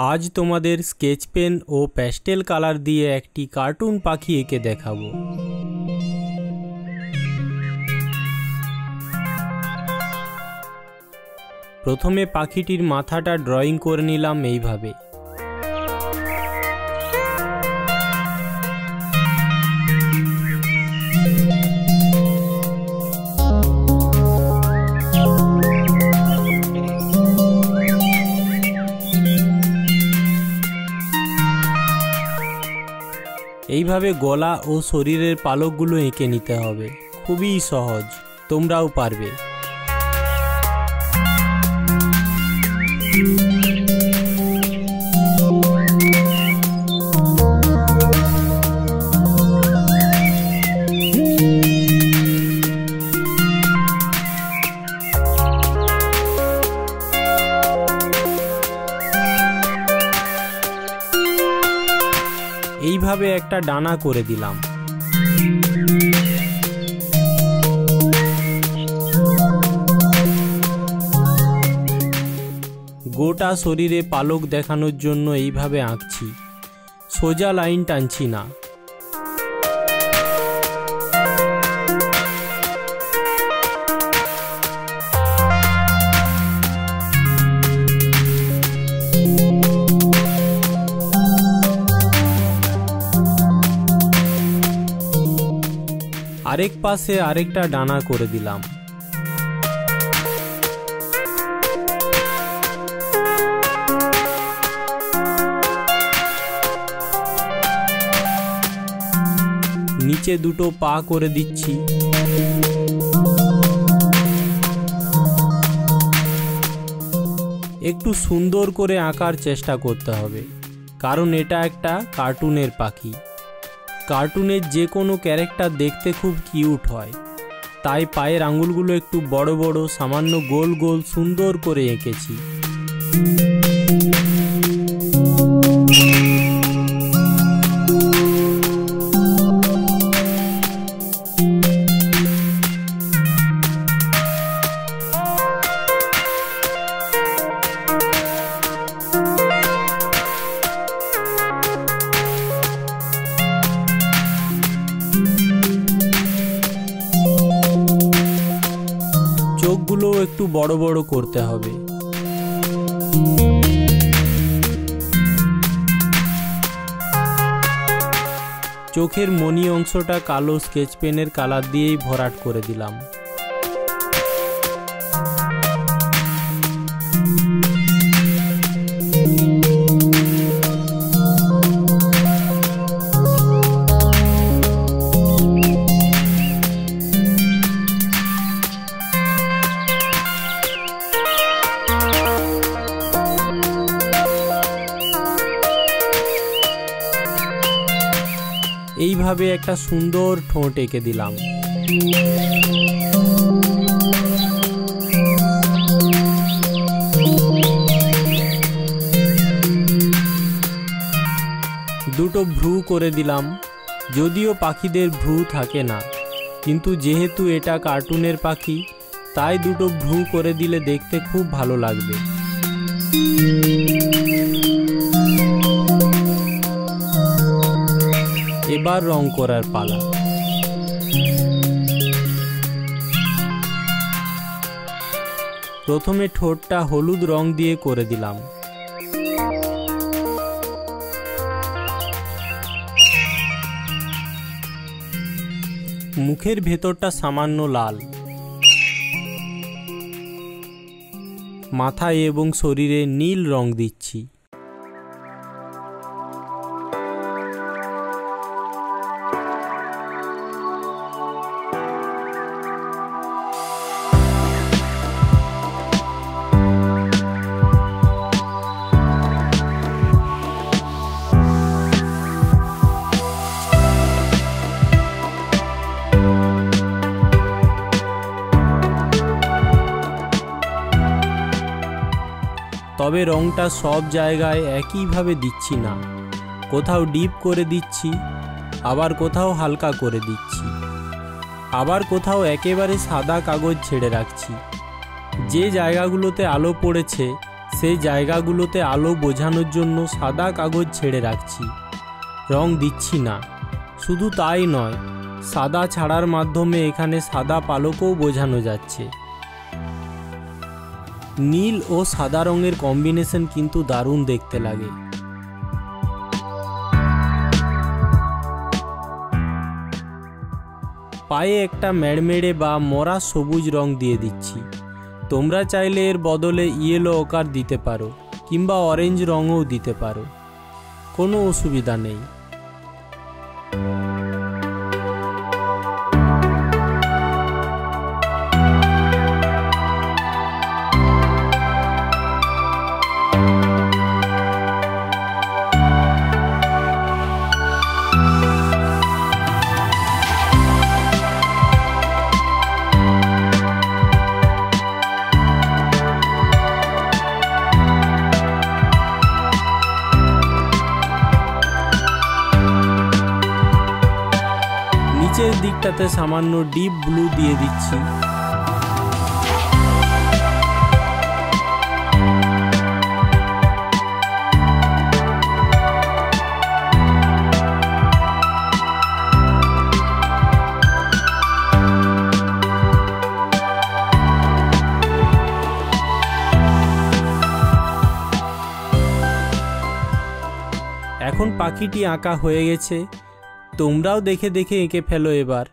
आज তোমাদের sketch pen ও pastel colour দিয়ে একটি কার্টুন পাখি এঁকে দেখাবো। প্রথমে পাখিটির মাথাটা ড্রয়িং করে নিলাম এইভাবে। এইভাবে গলা ও শরীরের পালকগুলো এঁকে নিতে হবে। খুবই সহজ, তোমরাও পারবে। এইভাবে একটা ডানা করে দিলাম। গোটা শরীরে পালক দেখানোর জন্য এইভাবে আঁকছি, সোজা লাইন টানছি না। আরেক পাশে আরেকটা ডানা করে দিলাম। নিচে দুটো পা করে দিচ্ছি। একটু সুন্দর করে আঁকার চেষ্টা করতে হবে, কারণ এটা একটা কার্টুনের পাখি। কার্টুনের যে কোনো ক্যারেক্টার দেখতে খুব কিউট হয়, তাই পায়ের আঙুলগুলো একটু বড় বড়, সামান্য গোল গোল সুন্দর করে এঁকেছি। চোখগুলো একটু বড় বড় করতে হবে। চোখের মনি অংশটা কালো স্কেচ পেনের কালার দিয়েই ভরাট করে দিলাম। এইভাবে একটা সুন্দর ঠোঁট এঁকে দিলাম। দুটো ভ্রু করে দিলাম। যদিও পাখিদের ভ্রু থাকে না, কিন্তু যেহেতু এটা কার্টুনের পাখি, তাই দুটো ভ্রু করে দিলে দেখতে খুব ভালো লাগবে। এবার রং করার পালা। প্রথমে ঠোঁটটা হলুদ রং দিয়ে করে দিলাম। মুখের ভেতরটা সামান্য লাল। মাথায় এবং শরীরে নীল রং দিচ্ছি। তবে রংটা সব জায়গায় একইভাবে দিচ্ছি না, কোথাও ডিপ করে দিচ্ছি, আবার কোথাও হালকা করে দিচ্ছি, আবার কোথাও একেবারে সাদা কাগজ ছেড়ে রাখছি। যে জায়গাগুলোতে আলো পড়েছে সেই জায়গাগুলোতে আলো বোঝানোর জন্য সাদা কাগজ ছেড়ে রাখছি, রং দিচ্ছি না। শুধু তাই নয়, সাদা ছাড়ার মাধ্যমে এখানে সাদা পালকও বোঝানো যাচ্ছে। নীল ও সাদা রঙের কম্বিনেশন কিন্তু দারুণ দেখতে লাগে। পায়ে একটা মেড়মেড়ে বা মরা সবুজ রং দিয়ে দিচ্ছি। তোমরা চাইলে এর বদলে ইয়েলো ওকার দিতে পারো কিংবা অরেঞ্জ রঙও দিতে পারো, কোনো অসুবিধা নেই। নিচের দিকটাতে সামান্য ডিপ ব্লু দিয়ে দিচ্ছি। এখন পাখিটি আঁকা হয়ে গেছে। তোমরাও দেখে দেখে এঁকে ফেলো এবার।